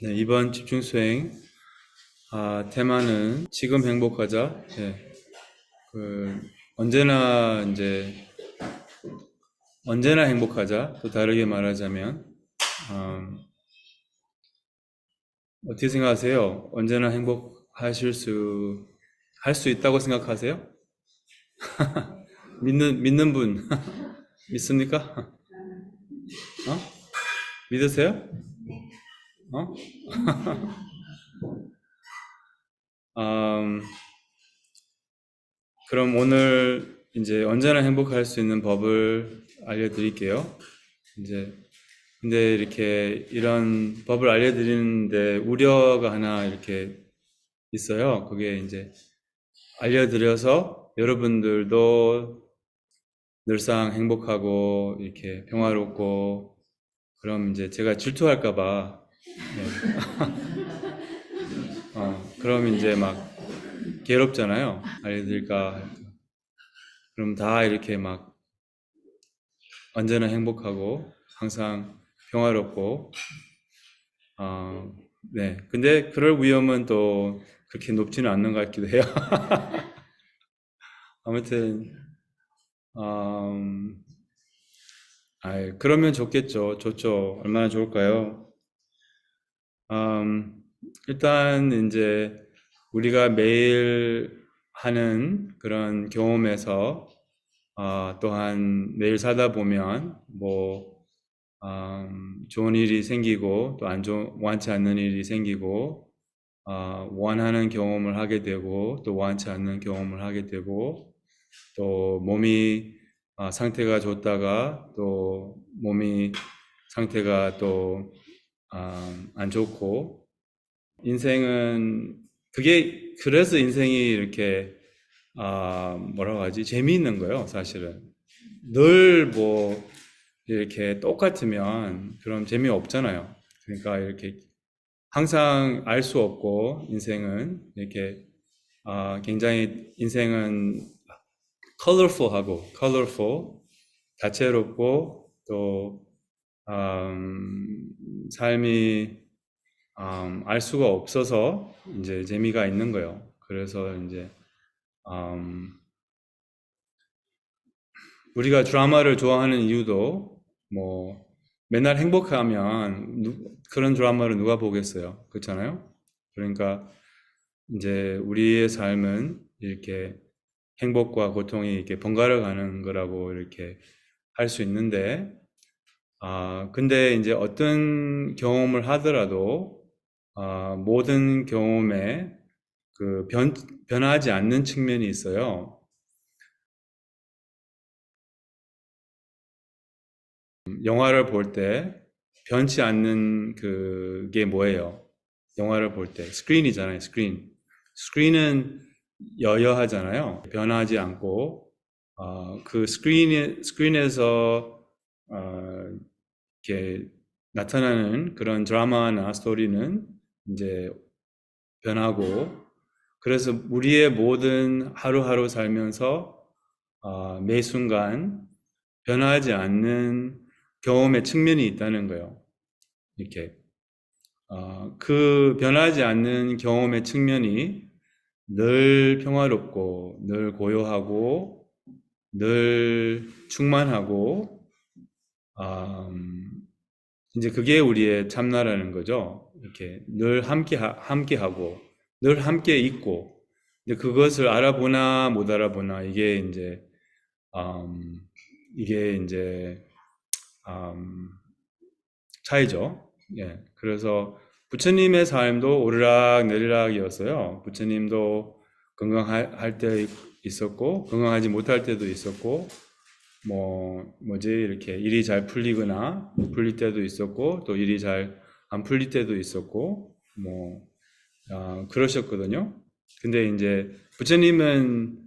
네, 이번 집중 수행 테마는 지금 행복하자. 네, 그 언제나 행복하자. 또 다르게 말하자면 어떻게 생각하세요? 언제나 할 수 있다고 생각하세요? 믿는 분 믿습니까? 어? 믿으세요? 어? 음, 그럼 오늘 이제 언제나 행복할 수 있는 법을 알려드릴게요. 이제 근데 이렇게 이런 법을 알려드리는데 우려가 하나 이렇게 있어요. 그게 이제 알려드려서 여러분들도 늘상 행복하고 이렇게 평화롭고 그럼 이제 제가 질투할까 봐 그럼 이제 막 괴롭잖아요. 알려드릴까 할까. 그럼 다 이렇게 막 언제나 행복하고 항상 평화롭고 네. 근데 그럴 위험은 또 그렇게 높지는 않는 것 같기도 해요. 아무튼, 음, 그러면 좋겠죠. 좋죠. 얼마나 좋을까요? 음, 일단 이제 우리가 매일 하는 그런 경험에서 또한 매일 살다 보면 좋은 일이 생기고 또 원치 않는 일이 생기고 원하는 경험을 하게 되고 또 원치 않는 경험을 하게 되고 또 몸이 상태가 좋다가 또 몸이 상태가 또 안 좋고 인생은 그게 그래서 인생이 이렇게 뭐라고 하지 재미있는 거예요 사실은 늘 뭐 이렇게 똑같으면 그럼 재미없잖아요. 그러니까 이렇게 항상 알 수 없고 인생은 이렇게 굉장히 인생은 colorful, 다채롭고 또 삶이 알 수가 없어서 이제 재미가 있는 거예요. 그래서 이제 음, 우리가 드라마를 좋아하는 이유도 뭐 맨날 행복하면 그런 드라마를 누가 보겠어요? 그렇잖아요? 그러니까 이제 우리의 삶은 이렇게 행복과 고통이 이렇게 번갈아 가는 거라고 이렇게 할 수 있는데, 근데 이제 어떤 경험을 하더라도, 모든 경험에 변하지 않는 측면이 있어요. 영화를 볼 때 변치 않는 그게 뭐예요? 영화를 볼 때 스크린이잖아요. 스크린은 여여하잖아요. 변하지 않고 그 스크린에서 이렇게 나타나는 그런 드라마나 스토리는 이제 변하고 그래서 우리의 모든 하루하루 살면서 매 순간 변하지 않는 경험의 측면이 있다는 거예요. 이렇게 그 변하지 않는 경험의 측면이 늘 평화롭고 늘 고요하고 늘 충만하고 이제 그게 우리의 참나라는 거죠. 이렇게 늘 함께하고 늘 함께 있고 근데 그것을 알아보나 못 알아보나 음, 이게 이제 음, 차이죠. 예. 그래서 부처님의 삶도 오르락 내리락이었어요. 부처님도 건강할 때 있었고, 건강하지 못할 때도 있었고, 이렇게 일이 잘 풀리거나 풀릴 때도 있었고, 또 일이 잘 안 풀릴 때도 있었고, 그러셨거든요. 근데 이제 부처님은,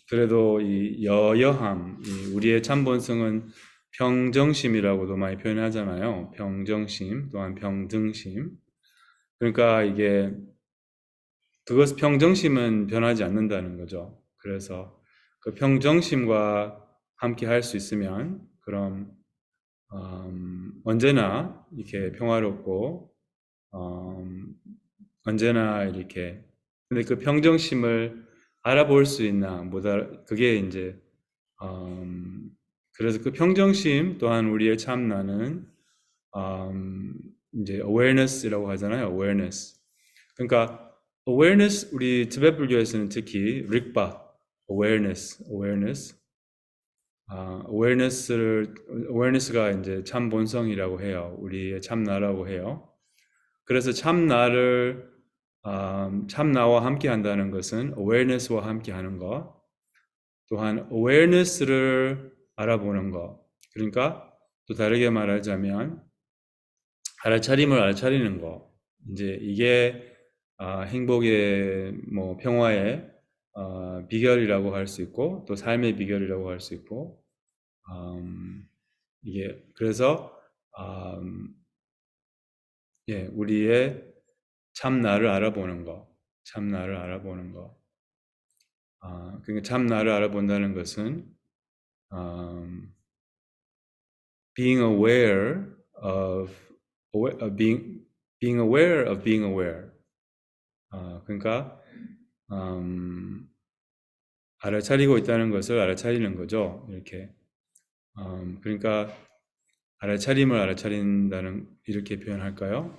그래도 이 여여함, 우리의 참본성은 평정심이라고도 많이 표현하잖아요. 평정심, 또한 평등심. 그러니까 평정심은 변하지 않는다는 거죠. 그래서 그 평정심과 함께 할 수 있으면, 그럼, 언제나 이렇게 평화롭고 언제나 이렇게 근데 그 평정심을 알아볼 수 있나 그게 이제 그래서 그 평정심 또한 우리의 참나는 이제 awareness라고 하잖아요. awareness. 그러니까 awareness 우리 티베트 불교에서는 특히 릭바 awareness가 이제 참 본성이라고 해요. 우리의 참나라고 해요. 그래서 참나와 함께 한다는 것은 awareness와 함께 하는 것, 또한 awareness를 알아보는 것. 그러니까 또 다르게 말하자면 알아차림을 알아차리는 것. 이제 이게 행복의 뭐 평화의 비결이라고 할 수 있고 또 삶의 비결이라고 할 수 있고 이게 그래서 예, 우리의 참나를 알아보는 것, 참나를 알아보는 것. 그러니까 참나를 알아본다는 것은 being aware of being aware of being aware. 그러니까 알아차리고 있다는 것을 알아차리는 거죠. 이렇게. 그러니까 알아차림을 알아차린다는 이렇게 표현할까요?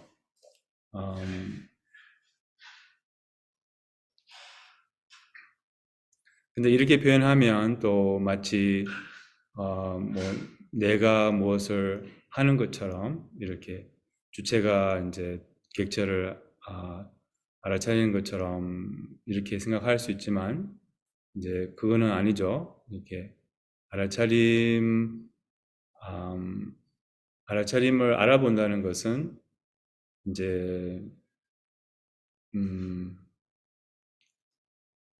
근데 이렇게 표현하면 또 마치 뭐 내가 무엇을 하는 것처럼 이렇게 주체가 이제 객체를 알아차리는 것처럼 이렇게 생각할 수 있지만 이제 그거는 아니죠. 이렇게 알아차림을 알아본다는 것은 이제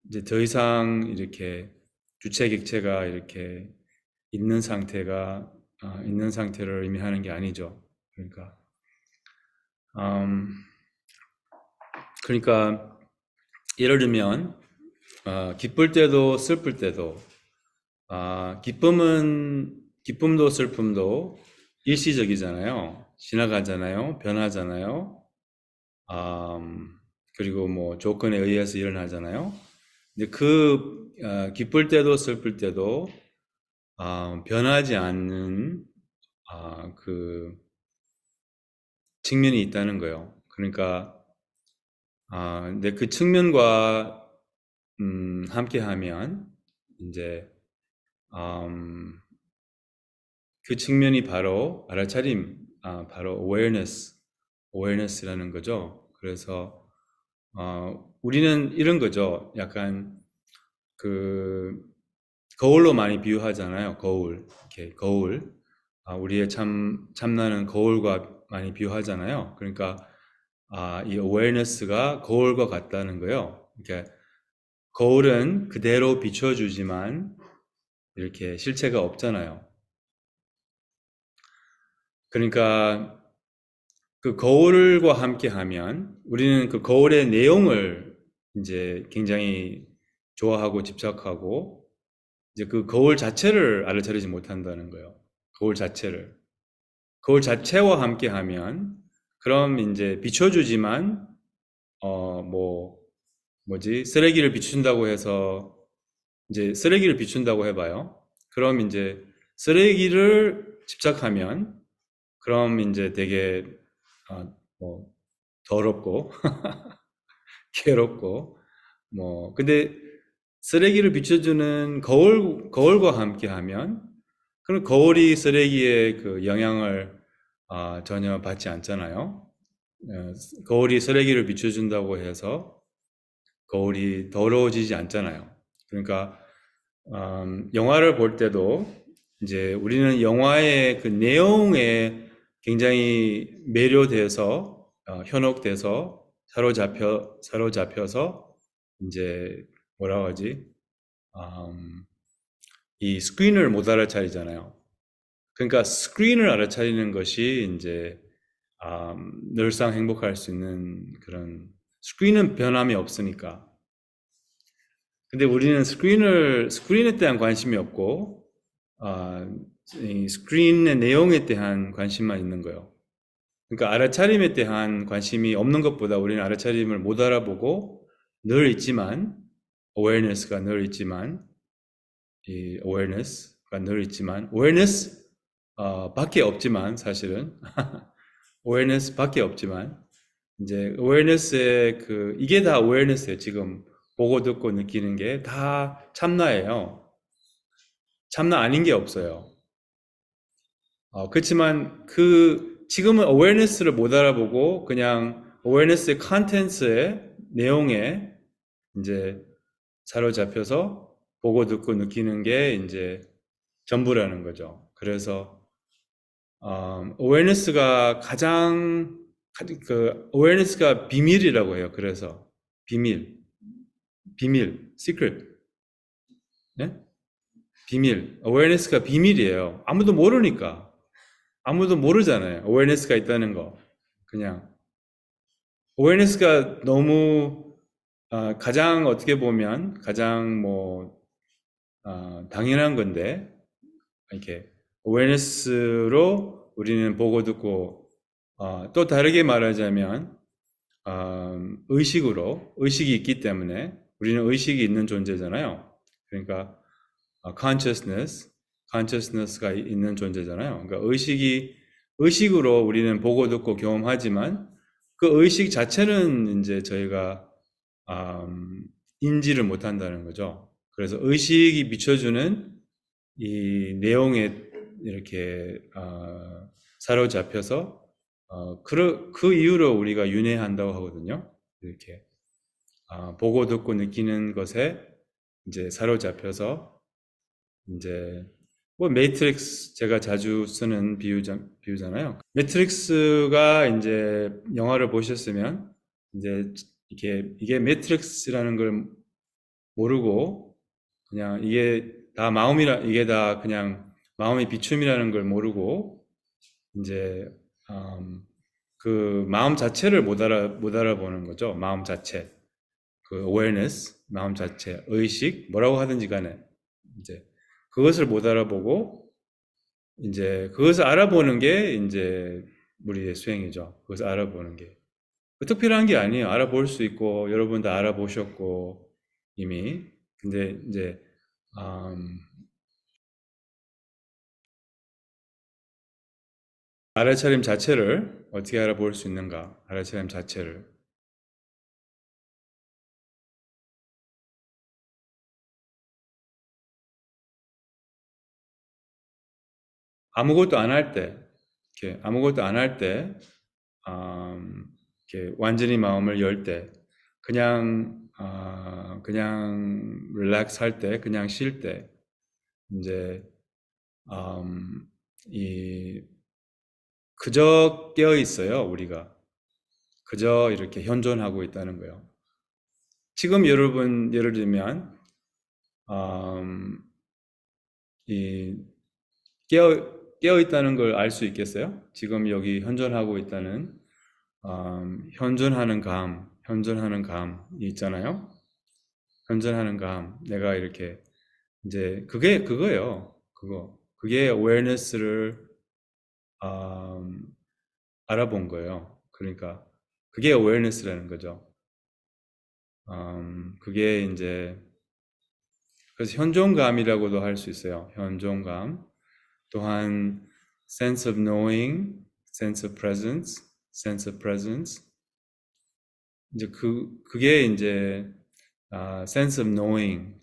이제 더 이상 이렇게 주체 객체가 이렇게 있는 상태를 의미하는 게 아니죠. 그러니까 예를 들면 기쁠 때도 슬플 때도 기쁨도 슬픔도 일시적이잖아요. 지나가잖아요. 변하잖아요. 그리고 뭐 조건에 의해서 일어나잖아요. 근데 기쁠 때도 슬플 때도 변하지 않는 그 측면이 있다는 거예요. 그러니까 근데 그 측면과 함께하면 이제 그 측면이 바로 알아차림, 바로 awareness라는 거죠. 그래서 우리는 이런 거죠. 약간 그 거울로 많이 비유하잖아요. 거울. 우리의 참나는 거울과 많이 비유하잖아요. 그러니까 이 awareness가 거울과 같다는 거예요. 그러니까 거울은 그대로 비춰주지만 이렇게 실체가 없잖아요. 그러니까 그 거울과 함께 하면 우리는 그 거울의 내용을 이제 굉장히 좋아하고 집착하고 이제 그 거울 자체를 알아차리지 못한다는 거예요. 거울 자체와 함께 하면 그럼 이제 비춰주지만 쓰레기를 비춘다고 해서 이제 쓰레기를 비춘다고 해봐요. 그럼 이제 쓰레기를 집착하면 그럼 이제 되게 뭐 더럽고 괴롭고 근데 쓰레기를 비춰주는 거울과 함께 하면 그럼 거울이 쓰레기의 그 영향을 전혀 받지 않잖아요. 거울이 쓰레기를 비춰준다고 해서 거울이 더러워지지 않잖아요. 그러니까 영화를 볼 때도 이제 우리는 영화의 그 내용에 굉장히 매료돼서 현혹돼서 사로잡혀서 이제 뭐라고 하지? 이 스크린을 못 알아차리잖아요. 그러니까 스크린을 알아차리는 것이 이제 늘상 행복할 수 있는 그런 스크린은 변함이 없으니까. 근데 우리는 스크린에 대한 관심이 없고 이 스크린의 내용에 대한 관심만 있는 거예요. 그러니까 알아차림에 대한 관심이 없는 것보다 우리는 알아차림을 못 알아보고 늘 있지만 awareness가 늘 있지만 이 awareness가 늘 있지만 awareness 밖에 없지만 사실은 awareness 밖에 없지만 이제 awareness의 그 이게 다 awareness예요. 지금 보고 듣고 느끼는 게 다 참나예요. 참나 아닌 게 없어요. 그렇지만 그 지금은 awareness를 못 알아보고 그냥 awareness의 content의 내용에 이제 사로잡혀서 보고 듣고 느끼는 게 이제 전부라는 거죠. 그래서 awareness가 가장 그 awareness가 비밀이라고 해요. 그래서 비밀, secret, 네? 비밀. awareness가 비밀이에요. 아무도 모르니까. 아무도 모르잖아요. awareness가 있다는 거. 그냥 awareness가 너무 가장 어떻게 보면 가장 뭐 당연한 건데 이렇게 awareness로 우리는 보고 듣고 또 다르게 말하자면 의식이 있기 때문에 우리는 의식이 있는 존재잖아요. 그러니까 consciousness가 있는 존재잖아요. 그러니까 의식으로 우리는 보고 듣고 경험하지만 그 의식 자체는 이제 저희가 인지를 못한다는 거죠. 그래서 의식이 비춰주는 이 내용에 이렇게 사로잡혀서 그 이유로 우리가 윤회한다고 하거든요. 이렇게 보고 듣고 느끼는 것에 이제 사로잡혀서 이제 뭐 매트릭스 제가 자주 쓰는 비유잖아요. 매트릭스가 이제 영화를 보셨으면 이제 이게 매트릭스라는 걸 모르고 그냥 이게 다 그냥 마음의 비춤이라는 걸 모르고 이제 그 마음 자체를 못 알아보는 거죠. 마음 자체, 그 awareness, 마음 자체, 의식 뭐라고 하든지 간에 이제 그것을 못 알아보고 이제 그것을 알아보는 게 이제 우리의 수행이죠. 그것을 알아보는 게 특별한 게 아니에요. 알아볼 수 있고 여러분 다 알아보셨고 이미 근데 이제 알아차림 자체를 어떻게 알아볼 수 있는가? 알아차림 자체를 아무것도 안 할 때, 이렇게 아무것도 안 할 때, 이렇게 완전히 마음을 열 때, 그냥 릴렉스 할 때, 그냥 쉴 때, 이제 이 그저 깨어 있어요, 우리가. 그저 이렇게 현존하고 있다는 거예요. 지금 여러분 예를 들면 이 깨어 있다는 걸 알 수 있겠어요? 지금 여기 현존하고 있다는 현존하는 감이 있잖아요. 현존하는 감, 내가 이렇게 이제 그게 그거예요. 그게 awareness를 알아본 거예요. 그러니까 그게 awareness라는 거죠. 그게 이제 그래서 현존감이라고도 할 수 있어요. 현존감. 또한 sense of knowing, sense of presence. 이제 그게 이제 sense of knowing.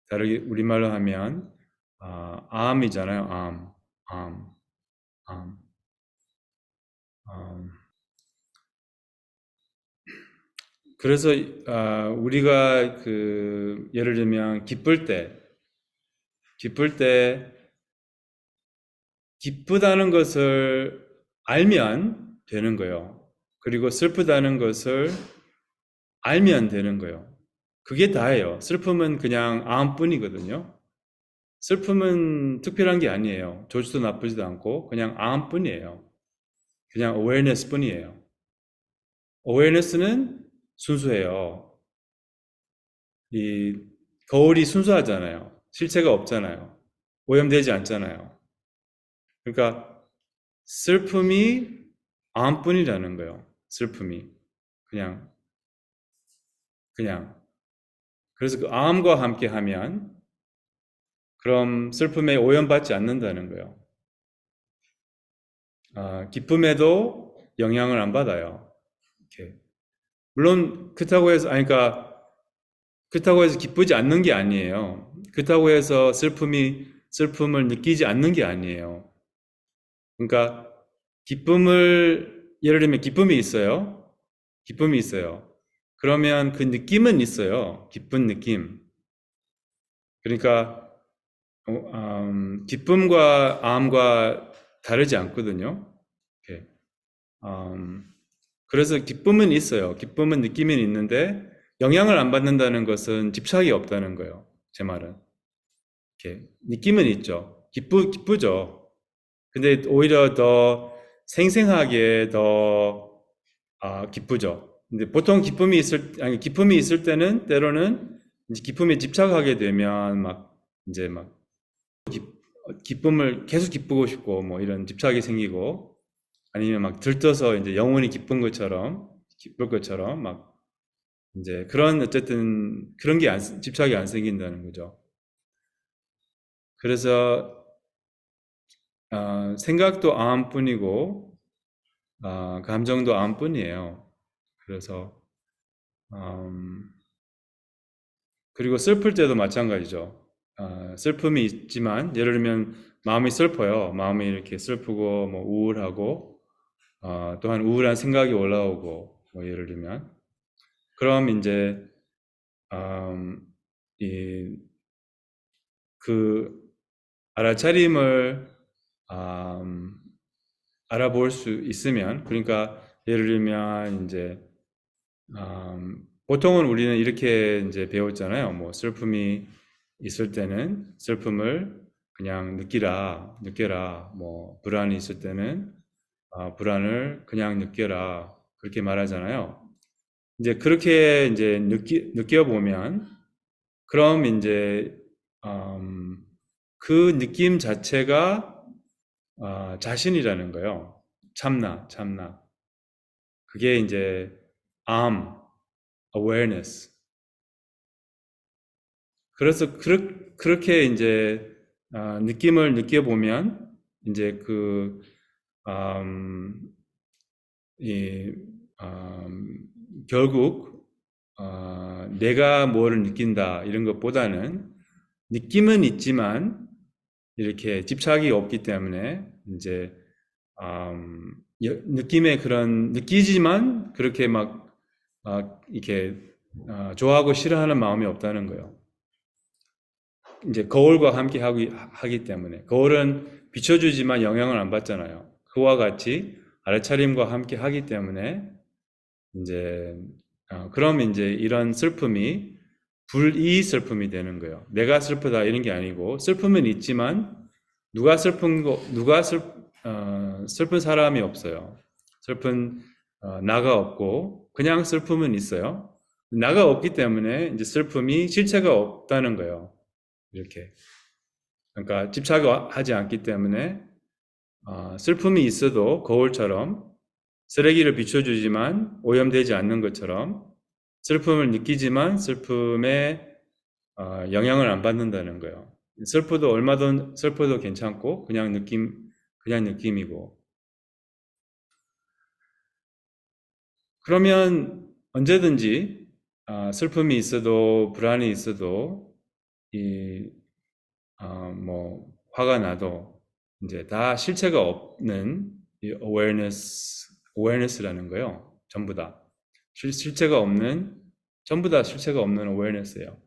다르게 우리말로 하면 암이잖아요. 암, 암. 그래서 우리가 그 예를 들면 기쁠 때 기쁘다는 것을 알면 되는 거예요. 그리고 슬프다는 것을 알면 되는 거예요. 그게 다예요. 슬픔은 그냥 암뿐이거든요. 슬픔은 특별한 게 아니에요. 좋지도 나쁘지도 않고 그냥 암뿐이에요. 그냥 awareness 뿐이에요. awareness는 순수해요. 이 거울이 순수하잖아요. 실체가 없잖아요. 오염되지 않잖아요. 그러니까 슬픔이 암뿐이라는 거예요. 슬픔이 그냥 그래서 그 암과 함께 하면 그럼 슬픔에 오염받지 않는다는 거예요. 기쁨에도 영향을 안 받아요. 이렇게. 물론 그렇다고 해서 그렇다고 해서 기쁘지 않는 게 아니에요. 그렇다고 해서 슬픔을 느끼지 않는 게 아니에요. 그러니까 예를 들면 기쁨이 있어요. 기쁨이 있어요. 그러면 그 느낌은 있어요. 기쁜 느낌. 그러니까 기쁨과 암과 다르지 않거든요. 이렇게. 그래서 기쁨은 있어요. 기쁨은 느낌이 있는데 영향을 안 받는다는 것은 집착이 없다는 거예요. 제 말은. 이렇게 느낌은 있죠. 기쁘죠. 근데 오히려 더 생생하게 더 기쁘죠. 근데 보통 기쁨이 있을 때는 때로는 이제 기쁨에 집착하게 되면 막 이제 막 기쁨을 계속 기쁘고 싶고 뭐 이런 집착이 생기고 아니면 막 들떠서 이제 영원히 기쁠 것처럼 막 이제 그런 어쨌든 그런 게 집착이 안 생긴다는 거죠. 그래서 생각도 암뿐이고 감정도 암뿐이에요. 그래서 음, 그리고 슬플 때도 마찬가지죠. 슬픔이 있지만 예를 들면 마음이 슬퍼요. 마음이 이렇게 슬프고 뭐 우울하고 또한 우울한 생각이 올라오고 뭐 예를 들면 그럼 이제 음, 이, 그 알아차림을 음, 알아볼 수 있으면 그러니까 예를 들면 이제 보통은 우리는 이렇게 이제 배웠잖아요. 뭐 슬픔이 있을 때는 슬픔을 그냥 느껴라. 뭐 불안이 있을 때는 불안을 그냥 느껴라. 그렇게 말하잖아요. 이제 그렇게 이제 느껴보면 그럼 이제 음, 그 느낌 자체가 자신이라는 거예요. 참나. 그게 이제 암, awareness. 그래서 그렇게 이제 느낌을 느껴보면 이제 음, 이, 결국 내가 뭐를 느낀다 이런 것보다는 느낌은 있지만 이렇게 집착이 없기 때문에 이제 느낌의 그런 느끼지만 그렇게 막 이렇게 좋아하고 싫어하는 마음이 없다는 거예요. 이제 거울과 함께 하기 때문에 거울은 비춰주지만 영향을 안 받잖아요. 그와 같이 알아차림과 함께 하기 때문에 이제 그럼 이제 이런 슬픔이 불이 슬픔이 되는 거예요. 내가 슬프다 이런 게 아니고 슬픔은 있지만 슬픈 사람이 없어요. 슬픈 나가 없고 그냥 슬픔은 있어요. 나가 없기 때문에 이제 슬픔이 실체가 없다는 거예요. 이렇게. 그러니까 집착하지 않기 때문에 슬픔이 있어도 거울처럼 쓰레기를 비춰주지만 오염되지 않는 것처럼 슬픔을 느끼지만 슬픔에 영향을 안 받는다는 거예요. 슬퍼도 괜찮고 그냥 느낌이고. 그러면 언제든지 슬픔이 있어도 불안이 있어도 화가 나도 이제 다 실체가 없는 이 awareness라는 거예요. 전부 다. 실체가 없는, 전부 다 실체가 없는 awareness예요.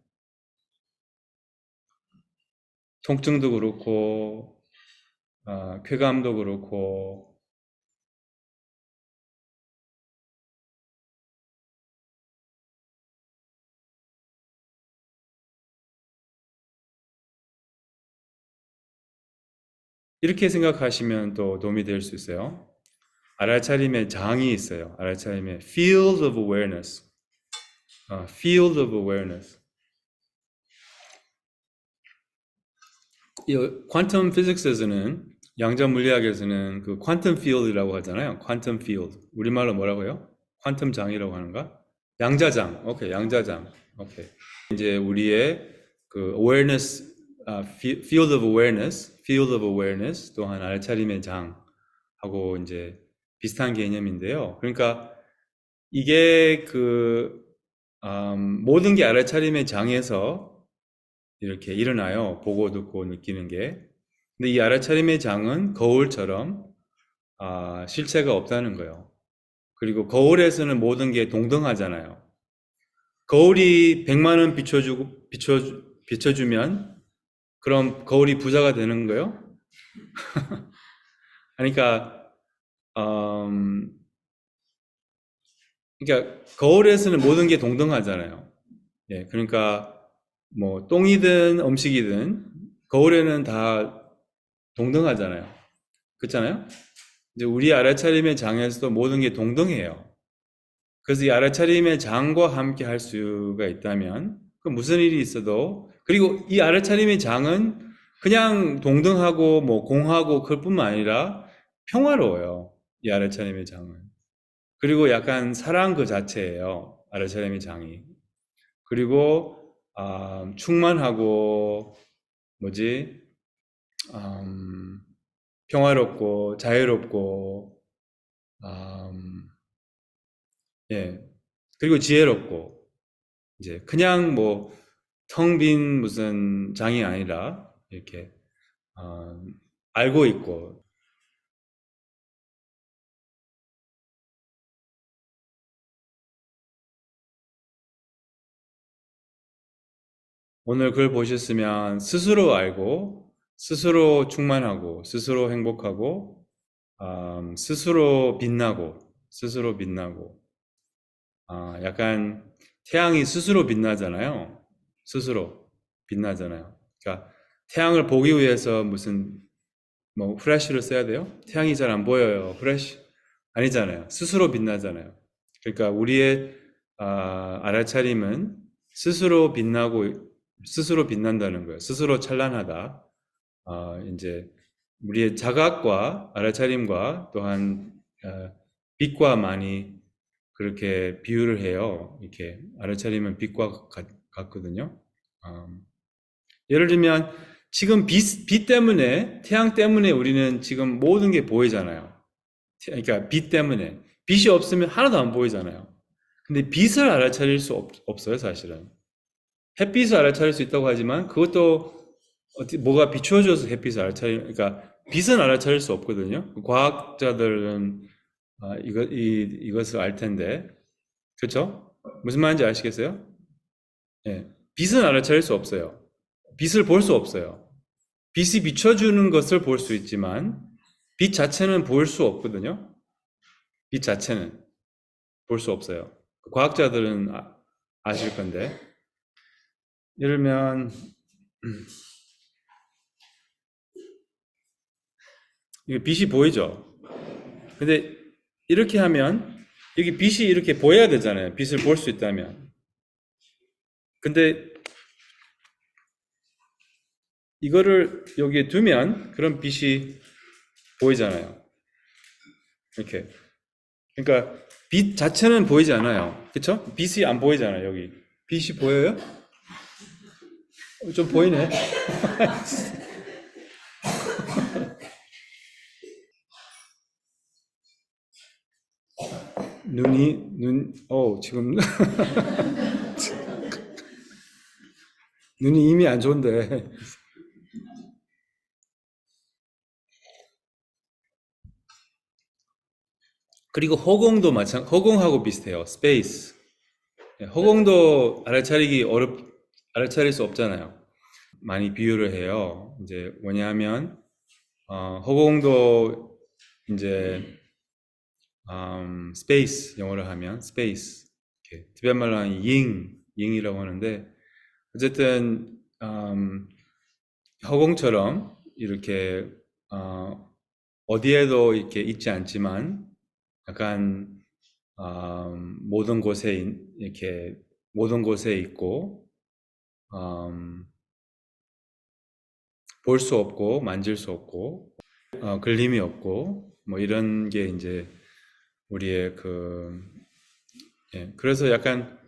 통증도 그렇고, 쾌감도 그렇고, 이렇게 생각하시면 또 도움이 될 수 있어요. 알아차림의 장이 있어요. 알아차림의 field of awareness. field of awareness. 이 퀀텀 피직스에서는 양자 물리학에서는 그 퀀텀 필드라고 하잖아요. 퀀텀 필드. 우리말로 뭐라고요? 퀀텀 장이라고 하는가? 양자장. 오케이, 양자장. 오케이. 이제 우리의 그 awareness, field of awareness, field of awareness 또한 알차림의 장하고 이제 비슷한 개념인데요. 그러니까 이게 모든 게 알아차림의 장에서 이렇게 일어나요. 보고 듣고 느끼는 게. 근데 이 알아차림의 장은 거울처럼 실체가 없다는 거예요. 그리고 거울에서는 모든 게 동등하잖아요. 거울이 100만 원 비춰주면 그럼 거울이 부자가 되는 거예요? 그러니까 그러니까 거울에서는 모든 게 동등하잖아요. 예, 그러니까 뭐 똥이든 음식이든 거울에는 다 동등하잖아요. 그렇잖아요? 이제 우리 알아차림의 장에서도 모든 게 동등해요. 그래서 이 알아차림의 장과 함께 할 수가 있다면 그 무슨 일이 있어도 그리고 이 알아차림의 장은 그냥 동등하고 뭐 공하고 그것뿐만 아니라 평화로워요. 이 알아차림의 장은. 그리고 약간 사랑 그 자체예요. 알아차림의 장이. 그리고 충만하고 뭐지? 평화롭고 자유롭고 예. 그리고 지혜롭고 이제 그냥 뭐 텅 빈 무슨 장이 아니라 이렇게 알고 있고 오늘 글 보셨으면 스스로 알고 스스로 충만하고 스스로 행복하고 스스로 빛나고 약간 태양이 스스로 빛나잖아요. 스스로 빛나잖아요. 그러니까 태양을 보기 위해서 무슨 뭐 프래시를 써야 돼요? 태양이 잘 안 보여요. 프래시 아니잖아요. 스스로 빛나잖아요. 그러니까 우리의 알아차림은 스스로 빛나고 스스로 빛난다는 거예요. 스스로 찬란하다. 이제 우리의 자각과 알아차림과 또한 빛과 많이 그렇게 비유를 해요. 이렇게 알아차림은 빛과 같거든요. 예를 들면 지금 빛 때문에 태양 때문에 우리는 지금 모든 게 보이잖아요. 그러니까 빛 때문에 빛이 없으면 하나도 안 보이잖아요. 근데 빛을 알아차릴 수 없어요, 사실은. 햇빛을 알아차릴 수 있다고 하지만 그것도 뭐가 비추어져서 햇빛을 그러니까 빛은 알아차릴 수 없거든요. 과학자들은 이것을 알 텐데, 그렇죠? 무슨 말인지 아시겠어요? 예, 빛은 알아차릴 수 없어요. 빛을 볼 수 없어요. 빛이 비춰주는 것을 볼 수 있지만 빛 자체는 볼 수 없거든요. 빛 자체는 볼 수 없어요. 과학자들은 아실 건데 예를 들면 이게 빛이 보이죠. 근데 이렇게 하면 여기 빛이 이렇게 보여야 되잖아요. 빛을 볼 수 있다면. 근데 이거를 여기에 두면 그런 빛이 보이잖아요. 이렇게. 그러니까 빛 자체는 보이지 않아요. 그쵸? 빛이 안 보이잖아요, 여기. 빛이 보여요? 좀 보이네. 지금, 눈이 이미 안 좋은데. 그리고 허공하고 비슷해요. 스페이스. 허공도 알아차릴 수 없잖아요. 많이 비유를 해요. 이제 뭐냐면, 허공도 이제, 스페이스, 영어로 하면 스페이스. 티베트 말로 하면 잉이라고 하는데, 어쨌든, 허공처럼 이렇게, 어디에도 이렇게 있지 않지만, 약간, 모든 곳에, 이렇게, 모든 곳에 있고, 볼 수 없고 만질 수 없고 걸림이 없고 뭐 이런 게 이제 우리의 그래서 약간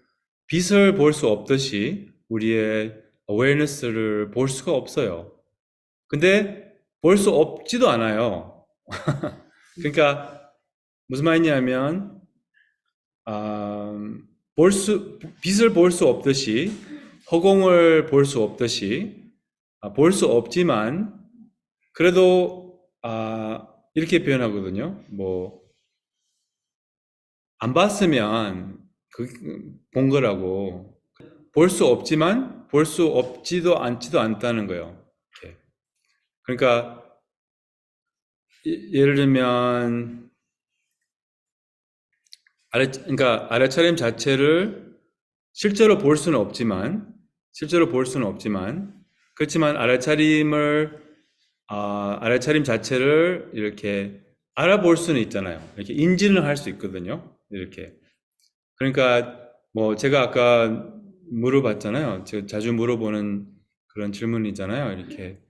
빛을 볼 수 없듯이 우리의 awareness를 볼 수가 없어요. 근데 볼 수 없지도 않아요. 그러니까 무슨 말이냐면 빛을 볼 수 없듯이 허공을 볼 수 없듯이 볼 수 없지만 그래도 이렇게 표현하거든요. 뭐 안 봤으면 본 거라고 볼 수 없지만 볼 수 없지도 않지도 않다는 거예요. 이렇게. 그러니까 예를 들면 그러니까 알아차림 자체를 실제로 볼 수는 없지만 그렇지만 알아차림 자체를 이렇게 알아볼 수는 있잖아요. 이렇게 인지는 할 수 있거든요. 이렇게. 그러니까 뭐 제가 아까 물어봤잖아요. 제가 자주 물어보는 그런 질문이잖아요. 이렇게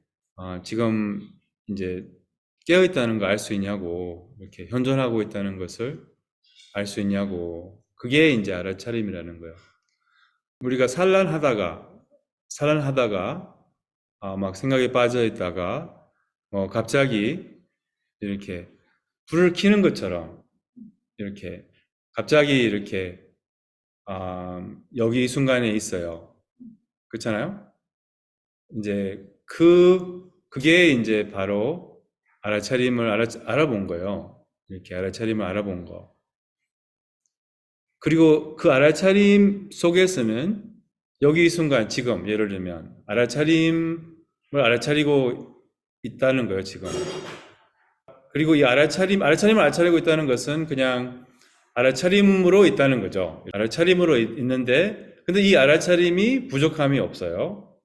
지금 이제 깨어 있다는 거 알 수 있냐고, 이렇게 현존하고 있다는 것을 알 수 있냐고. 그게 이제 알아차림이라는 거예요. 우리가 산란하다가 막 생각에 빠져 있다가 갑자기 이렇게 불을 켜는 것처럼 이렇게 갑자기 이렇게 여기 이 순간에 있어요. 그렇잖아요? 이제 그게 이제 바로 알아차림을 알아본 거예요. 이렇게 알아차림을 알아본 거. 그리고 그 알아차림 속에서는 여기 이 순간 지금 예를 들면 알아차림을 알아차리고 있다는 거예요, 지금. 그리고 이 알아차림을 알아차리고 있다는 것은 그냥 알아차림으로 있다는 거죠. 알아차림으로 있는데, 근데 이 알아차림이 부족함이 없어요.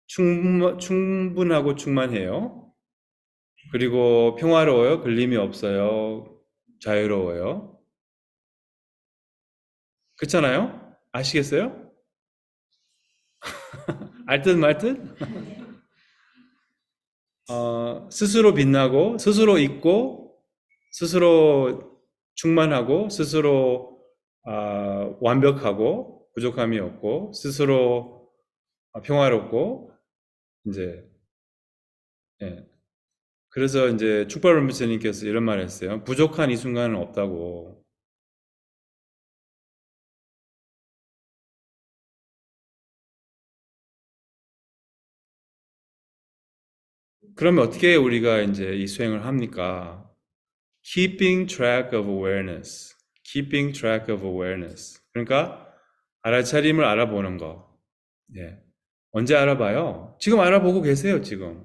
충분하고 충만해요. 그리고 평화로워요. 걸림이 없어요. 자유로워요. 그렇잖아요? 아시겠어요? 알 듯 말 듯? 스스로 빛나고, 스스로 있고, 스스로 충만하고, 스스로 완벽하고, 부족함이 없고, 스스로 평화롭고, 이제, 예. 그래서 이제 축발을 부처님께서 이런 말을 했어요. 부족한 이 순간은 없다고. 그러면 어떻게 우리가 이제 이 수행을 합니까? Keeping track of awareness. Keeping track of awareness. 그러니까 알아차림을 알아보는 거. 예. 언제 알아봐요? 지금 알아보고 계세요, 지금.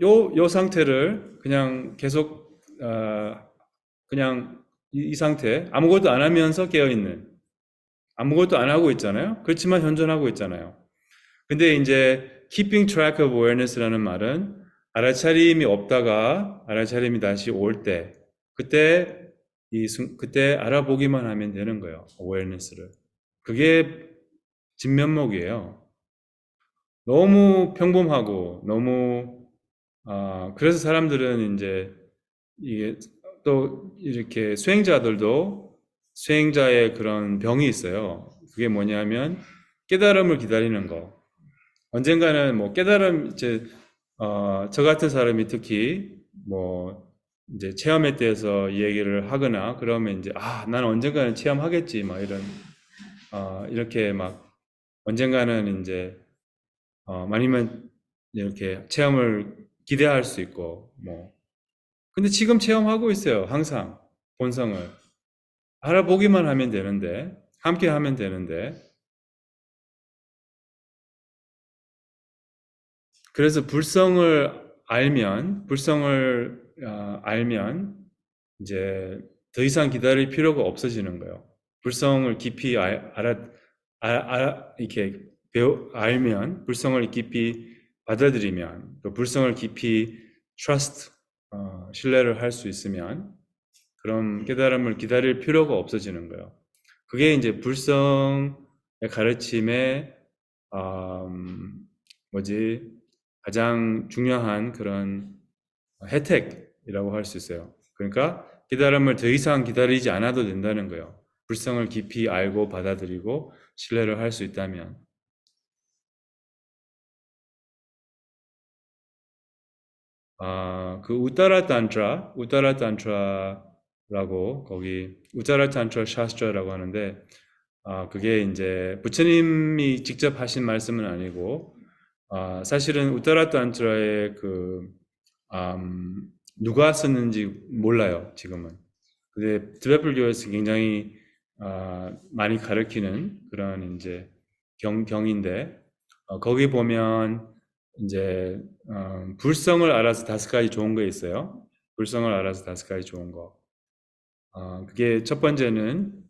요 상태를 그냥 계속, 그냥 이 상태, 아무것도 안 하면서 깨어있는, 아무것도 안 하고 있잖아요? 그렇지만 현존하고 있잖아요. 근데 이제 keeping track of awareness라는 말은 알아차림이 없다가 알아차림이 다시 올 때, 그때 그때 알아보기만 하면 되는 거예요. awareness를. 그게 진면목이에요. 너무 평범하고 너무 그래서 사람들은 이제 이게 또 이렇게 수행자들도 수행자의 그런 병이 있어요. 그게 뭐냐면 깨달음을 기다리는 거. 언젠가는 뭐 깨달음 이제 저 같은 사람이 특히 뭐 이제 체험에 대해서 얘기를 하거나 그러면 이제 나는 언젠가는 체험하겠지 막 이런 이렇게 막 언젠가는 이제 아니면 이렇게 체험을 기대할 수 있고 뭐 근데 지금 체험하고 있어요. 항상 본성을 알아보기만 하면 되는데 함께 하면 되는데 그래서 불성을 알면 이제 더 이상 기다릴 필요가 없어지는 거예요. 불성을 깊이 이렇게 알면, 불성을 깊이 받아들이면, 또 불성을 깊이 신뢰를 할 수 있으면, 그럼 깨달음을 기다릴 필요가 없어지는 거예요. 그게 이제 불성의 가르침의 가장 중요한 그런 혜택이라고 할 수 있어요. 그러니까 깨달음을 더 이상 기다리지 않아도 된다는 거예요. 불성을 깊이 알고 받아들이고 신뢰를 할 수 있다면. 그 우따라 단트라라고 거기 우따라 단트라 샤스트라라고 하는데 그게 이제 부처님이 직접 하신 말씀은 아니고 사실은 우따라 단트라의 누가 썼는지 몰라요 지금은. 근데 티베트불교에서 굉장히 많이 가르치는 그런 이제 경인데 거기 보면 이제 불성을 알아서 5가지 좋은 거 있어요. 불성을 알아서 5가지 좋은 거. 그게 첫 번째는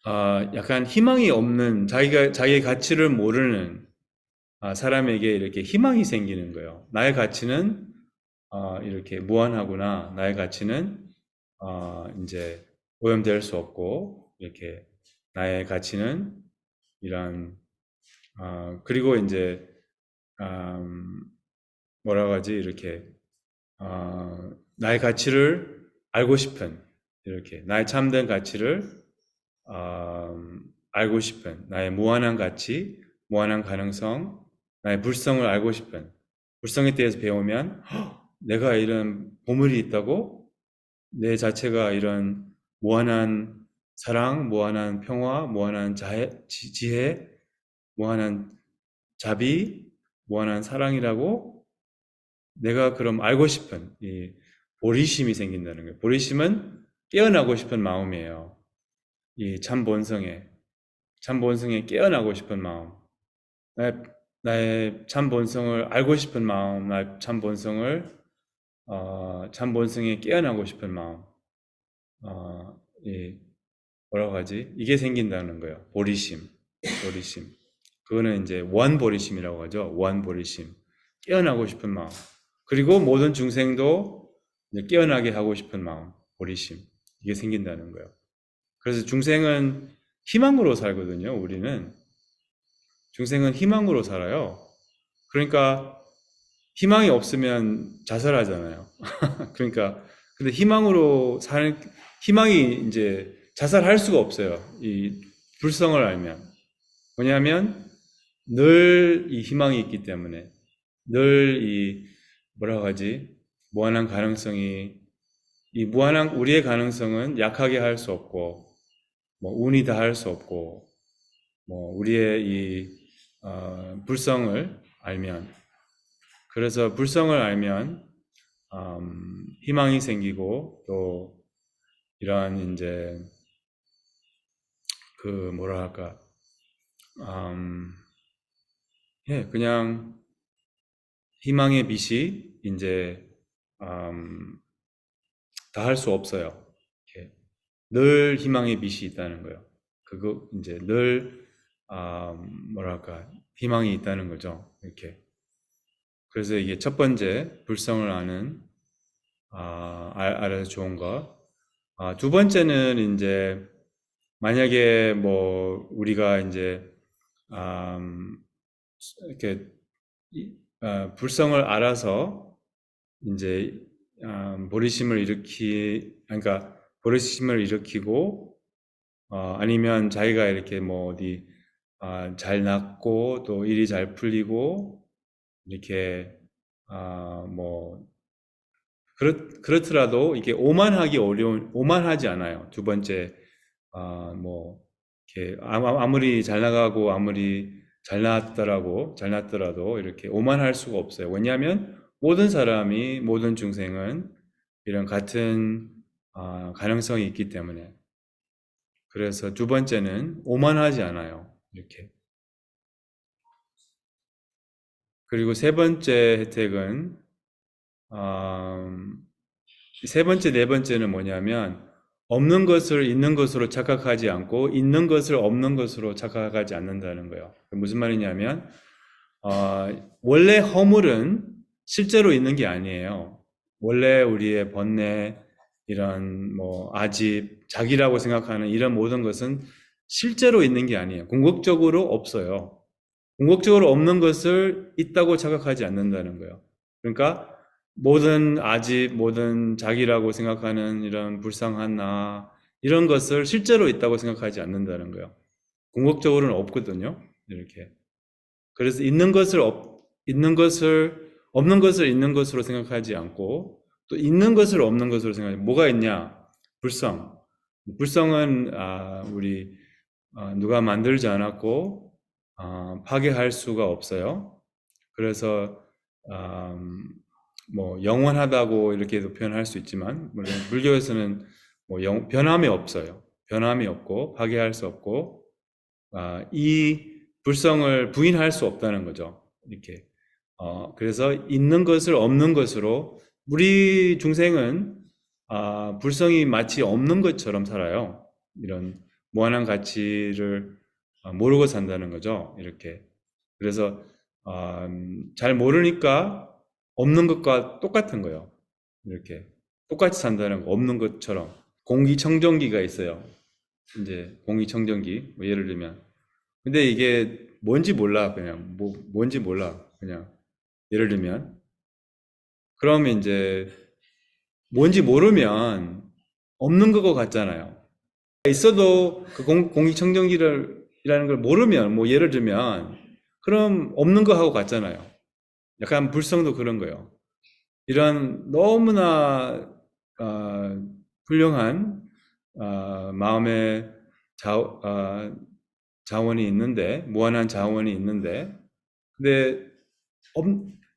약간 희망이 없는 자기의 가치를 모르는 사람에게 이렇게 희망이 생기는 거예요. 나의 가치는 이렇게 무한하구나. 나의 가치는 이제 오염될 수 없고 이렇게 나의 가치는 이런 그리고 이제 뭐라고 하지 이렇게 나의 가치를 알고 싶은 이렇게 나의 참된 가치를 알고 싶은 나의 무한한 가치, 무한한 가능성, 나의 불성을 알고 싶은 불성에 대해서 배우면 내가 이런 보물이 있다고 내 자체가 이런 무한한 사랑, 무한한 평화, 무한한 지혜, 무한한 자비, 무한한 사랑이라고 내가 그럼 알고 싶은 이 보리심이 생긴다는 거예요. 보리심은 깨어나고 싶은 마음이에요. 이 참 본성에 깨어나고 싶은 마음. 나의 참 본성을 알고 싶은 마음, 나의 참 본성을 참 본성에 깨어나고 싶은 마음. 이 뭐라고 하지? 이게 생긴다는 거예요. 보리심. 그거는 이제 원보리심이라고 하죠. 원보리심. 깨어나고 싶은 마음. 그리고 모든 중생도 깨어나게 하고 싶은 마음. 보리심. 이게 생긴다는 거예요. 그래서 중생은 희망으로 살거든요. 우리는. 중생은 희망으로 살아요. 그러니까 희망이 없으면 자살하잖아요. 그러니까 근데 희망이 이제 자살할 수가 없어요. 이 불성을 알면. 왜냐하면 늘 이 희망이 있기 때문에 늘 이 뭐라고 하지? 무한한 가능성이 이 무한한 우리의 가능성은 약하게 할 수 없고 뭐 운이 다 할 수 없고 뭐 우리의 이 불성을 알면 그래서 불성을 알면 희망이 생기고 또 이러한 이제 그 뭐라 할까 예 그냥 희망의 빛이 이제 다 할 수 없어요. 이렇게 늘 희망의 빛이 있다는 거예요. 그거 이제 늘 뭐랄까 희망이 있다는 거죠. 이렇게 그래서 이게 첫 번째 불성을 아는 알아서 좋은 거. 두 번째는 이제 만약에 뭐 우리가 이제 이렇게 불성을 알아서 이제 그러니까 보리심을 일으키고 아니면 자기가 이렇게 뭐 어디 잘 낫고 또 일이 잘 풀리고 이렇게 뭐 그렇더라도 이게 오만하지 않아요. 두 번째 뭐 이렇게 아무리 잘 나가고 아무리 잘 났더라도 이렇게 오만할 수가 없어요. 왜냐하면 모든 사람이 모든 중생은 이런 같은 가능성이 있기 때문에 그래서 두 번째는 오만하지 않아요. 이렇게 그리고 세 번째 혜택은 세 번째, 네 번째는 뭐냐면 없는 것을 있는 것으로 착각하지 않고 있는 것을 없는 것으로 착각하지 않는다는 거예요. 무슨 말이냐면 원래 허물은 실제로 있는 게 아니에요. 원래 우리의 번뇌, 이런 뭐 아집, 자기라고 생각하는 이런 모든 것은 실제로 있는 게 아니에요. 궁극적으로 없어요. 궁극적으로 없는 것을 있다고 착각하지 않는다는 거예요. 그러니까 모든 아집, 모든 자기라고 생각하는 이런 불쌍한 나, 이런 것을 실제로 있다고 생각하지 않는다는 거예요. 궁극적으로는 없거든요. 이렇게. 그래서 있는 것을, 없는 것을 있는 것으로 생각하지 않고, 또 있는 것을 없는 것으로 생각하지. 뭐가 있냐? 불성. 불성은, 누가 만들지 않았고, 파괴할 수가 없어요. 그래서, 뭐, 영원하다고 이렇게도 표현할 수 있지만, 물론 불교에서는 뭐 변함이 없어요. 변함이 없고, 파괴할 수 없고, 이 불성을 부인할 수 없다는 거죠. 이렇게. 그래서 있는 것을 없는 것으로, 우리 중생은, 불성이 마치 없는 것처럼 살아요. 이런 무한한 가치를 모르고 산다는 거죠. 이렇게. 그래서, 잘 모르니까 없는 것과 똑같은 거예요. 이렇게. 똑같이 산다는 거, 없는 것처럼. 공기청정기가 있어요. 이제 공기청정기, 뭐 예를 들면. 근데 이게 뭔지 몰라, 그냥. 뭔지 몰라, 그냥. 예를 들면. 그러면 이제 뭔지 모르면 없는 것 같잖아요. 있어도 그 공기청정기라는 걸 모르면, 뭐 예를 들면, 그럼 없는 거 하고 같잖아요. 약간 불성도 그런 거예요. 이런 너무나 훌륭한 마음의 자원이 있는데, 무한한 자원이 있는데, 근데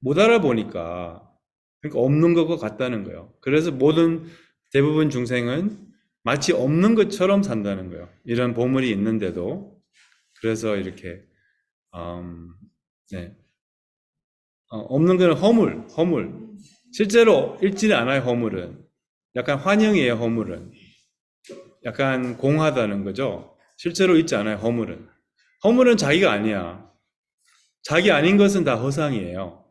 못 알아보니까, 그러니까 없는 것과 같다는 거예요. 그래서 대부분 중생은 마치 없는 것처럼 산다는 거예요. 이런 보물이 있는데도. 그래서 이렇게 네. 없는 거는 허물. 실제로 있지는 않아요, 허물은. 약간 환영이에요, 허물은. 약간 공하다는 거죠. 실제로 있지 않아요, 허물은. 허물은 자기가 아니야. 자기 아닌 것은 다 허상이에요.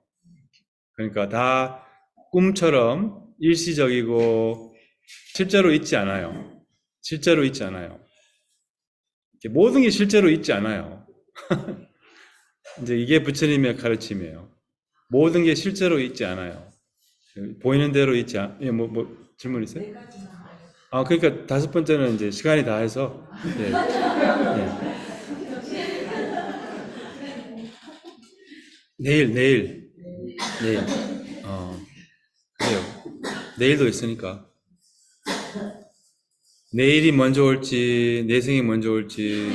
그러니까 다 꿈처럼 일시적이고 실제로 있지 않아요. 실제로 있지 않아요. 모든 게 실제로 있지 않아요. 이제 이게 부처님의 가르침이에요. 모든 게 실제로 있지 않아요. 보이는 대로 있지 예, 질문 있어요? 그러니까 다섯 번째는 이제 시간이 다 해서, 예, 예. 내일. 그래요. 내일도 있으니까. 내일이 먼저 올지, 내생이 먼저 올지,